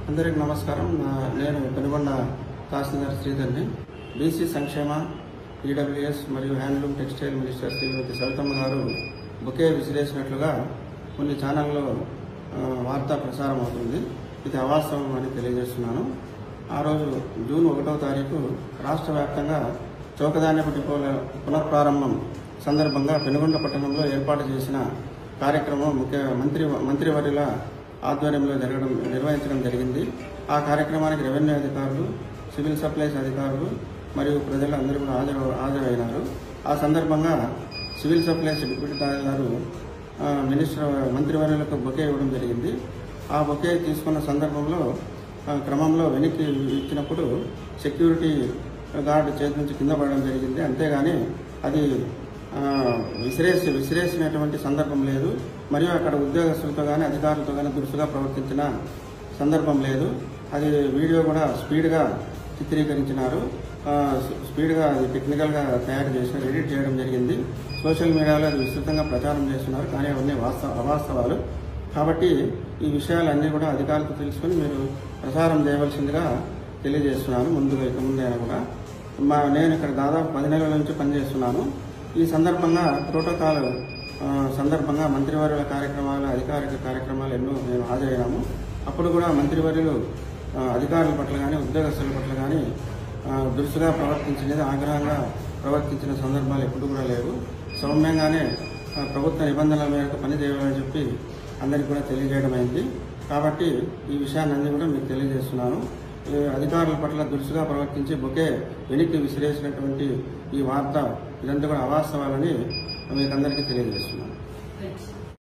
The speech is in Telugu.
అందరికీ నమస్కారం. నేను పెనుగొండ తహసీల్దార్ శ్రీధర్ని. బీసీ సంక్షేమ, ఈడబ్ల్యూఎస్ మరియు హ్యాండ్లూమ్ టెక్స్టైల్ మినిస్టర్ శ్రీమతి సవితమ్మ గారు బొకే విసిరేసినట్లుగా కొన్ని ఛానల్లో వార్తా ప్రసారం అవుతుంది. ఇది అవాస్తవం అని తెలియజేస్తున్నాను. ఆ రోజు జూన్ 1వ తారీఖు రాష్ట్ర వ్యాప్తంగా చౌకధాన్యపు డిపోల పునఃప్రారంభం సందర్భంగా పెనుగొండ పట్టణంలో ఏర్పాటు చేసిన కార్యక్రమం మంత్రివర్యుల ఆధ్వర్యంలో నిర్వహించడం జరిగింది. ఆ కార్యక్రమానికి రెవెన్యూ అధికారులు, సివిల్ సప్లైస్ అధికారులు మరియు ప్రజలు అందరూ కూడా హాజరైనారు. ఆ సందర్భంగా సివిల్ సప్లైస్ డిప్యూటీ తహసీల్దారు మంత్రివర్యులకు బొకే ఇవ్వడం జరిగింది. ఆ బొకే తీసుకున్న సందర్భంలో క్రమంలో వెనక్కి ఇచ్చినప్పుడు సెక్యూరిటీ గార్డు చేతి నుంచి కింద పడడం జరిగింది. అంతేగాని అది విసిరేసినటువంటి సందర్భం లేదు. మరియు అక్కడ ఉద్యోగస్తులతో కానీ అధికారులతో కానీ దురుసుగా ప్రవర్తించిన సందర్భం లేదు. అది వీడియో కూడా స్పీడ్గా చిత్రీకరించినారు. స్పీడ్గా అది టెక్నికల్గా తయారు చేసి ఎడిట్ చేయడం జరిగింది. సోషల్ మీడియాలో అది విస్తృతంగా ప్రచారం చేస్తున్నారు. కానీ అవన్నీ అవాస్తవాలు. కాబట్టి ఈ విషయాలన్నీ కూడా అధికారులకు తెలుసుకుని మీరు ప్రసారం చేయవలసిందిగా తెలియజేస్తున్నాను. ముందైనా కూడా నేను ఇక్కడ దాదాపు 10 నెలల నుంచి పనిచేస్తున్నాను. ఈ సందర్భంగా ప్రోటోకాల్ సందర్భంగా మంత్రివర్యుల కార్యక్రమాలు, అధికారిక కార్యక్రమాలు ఎన్నో మేము హాజరైనాము. అప్పుడు కూడా మంత్రివర్యులు అధికారుల పట్ల కానీ ఉద్యోగస్తుల పట్ల కానీ దురుసుగా ప్రవర్తించలేదు, ఆగ్రహంగా ప్రవర్తించిన సందర్భాలు ఎప్పుడు కూడా లేవు. సౌమ్యంగానే ప్రభుత్వ నిబంధనల మేరకు పని చేయాలని చెప్పి అందరికీ కూడా తెలియజేయడం అయింది. కాబట్టి ఈ విషయాన్ని కూడా మీకు తెలియజేస్తున్నాను. అధికారుల పట్ల దురుసుగా ప్రవర్తించి బొకే వెనక్కి విసిరేసినటువంటి ఈ వార్త ఇదంతా కూడా అవాస్తవాలని మీకు అందరికీ తెలియజేస్తున్నాను.